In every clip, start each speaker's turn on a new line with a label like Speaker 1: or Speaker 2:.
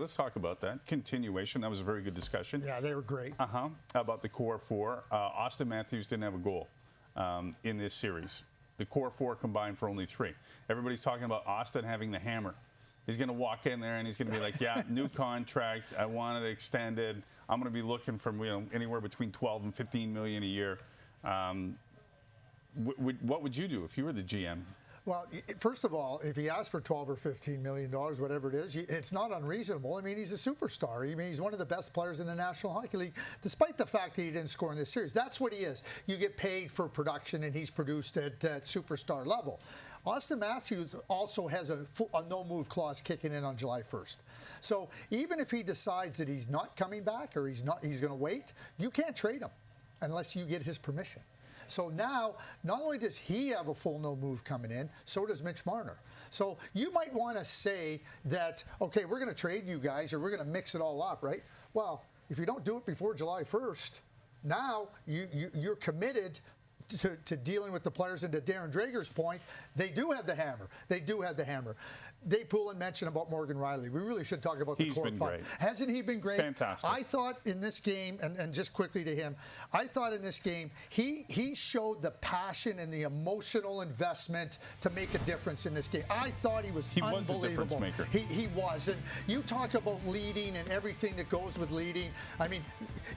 Speaker 1: Let's talk about that. Continuation. That was a very good discussion.
Speaker 2: Yeah, they were great.
Speaker 1: About the core four. Austin Matthews didn't have a goal in this series. The core four combined for only 3. Everybody's talking about Austin having the hammer. He's going to walk in there and he's going to be like, yeah, new contract. I want it extended. I'm going to be looking for anywhere between 12 and 15 million a year. What would you do if you were the GM?
Speaker 2: Well, first of all, if he asks for $12 or $15 million, whatever it is, it's not unreasonable. I mean, he's a superstar. I mean, he's one of the best players in the National Hockey League, despite the fact that he didn't score in this series. That's what he is. You get paid for production, and he's produced at superstar level. Austin Matthews also has a no-move clause kicking in on July 1st. So even if he decides that he's not coming back or he's going to wait, you can't trade him unless you get his permission. So now, not only does he have a full no move coming in, so does Mitch Marner. So you might want to say that, okay, we're going to trade you guys or we're going to mix it all up, right? Well, if you don't do it before July 1st, now you're committed to dealing with the players. And to Darren Drager's point, they do have the hammer. They do have the hammer. Dave Poulin mentioned about Morgan Rielly. We really should talk about the core five. He's been great. Hasn't he been great?
Speaker 1: Fantastic.
Speaker 2: I thought in this game, and just quickly to him, I thought in this game, he showed the passion and the emotional investment to make a difference in this game. I thought he was unbelievable.
Speaker 1: Was a difference maker.
Speaker 2: He was. And you talk about leading and everything that goes with leading. I mean,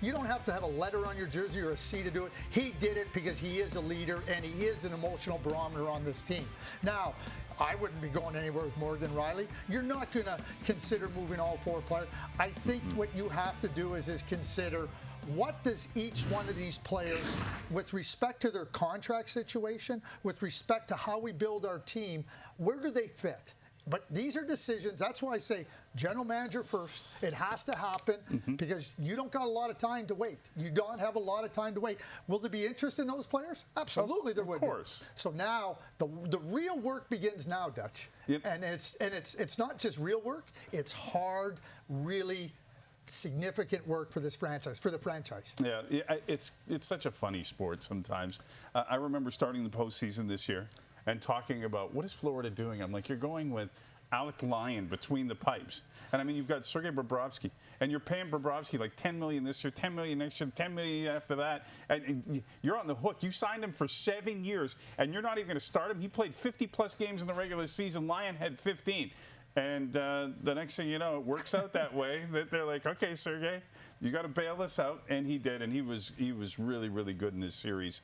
Speaker 2: you don't have to have a letter on your jersey or a C to do it. He did it because he is a leader and he is an emotional barometer on this team. Now, I wouldn't be going anywhere with Morgan Rielly. You're not going to consider moving all 4 players. I think what you have to do is consider what does each one of these players, with respect to their contract situation, with respect to how we build our team, where do they fit? But these are decisions. That's why I say general manager first. It has to happen because you don't got a lot of time to wait. You don't have a lot of time to wait. Will there be interest in those players? Absolutely, there would be. Of course. So now the real work begins now, Dutch. Yep. And it's not just real work. It's hard, really significant work for this franchise, for the franchise.
Speaker 1: Yeah, it's such a funny sport sometimes. I remember starting the postseason this year and talking about what is Florida doing. I'm like, you're going with Alec Lyon between the pipes. And I mean, you've got Sergei Bobrovsky, and you're paying Bobrovsky like $10 million this year, $10 million next year, $10 million after that. And you're on the hook. You signed him for 7 years, and you're not even going to start him. He played 50-plus games in the regular season. Lyon had 15. And the next thing you know, it works out that way that they're like, okay, Sergei, you got to bail us out, and he did, and he was really, really good in this series.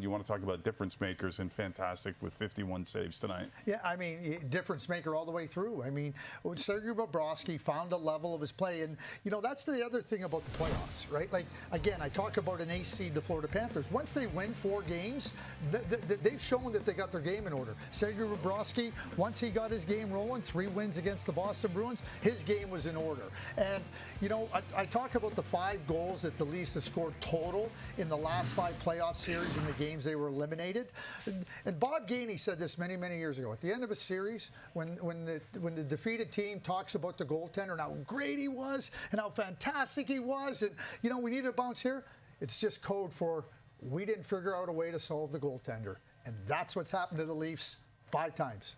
Speaker 1: You want to talk about difference makers, and fantastic with 51 saves tonight.
Speaker 2: Yeah, I mean, difference maker all the way through. I mean, Sergei Bobrovsky found a level of his play, and that's the other thing about the playoffs, right? Like again, I talk about an ace seed, the Florida Panthers. Once they win 4 games, they've shown that they got their game in order. Sergei Bobrovsky, once he got his game rolling, 3 wins against the Boston Bruins, his game was in order. And I talk about the 5 goals that the Leafs have scored total in the last 5 playoff series in the games they were eliminated. And Bob Gainey said this many, many years ago. At the end of a series, when the defeated team talks about the goaltender and how great he was and how fantastic he was, and we needed a bounce here, it's just code for we didn't figure out a way to solve the goaltender. And that's what's happened to the Leafs 5 times.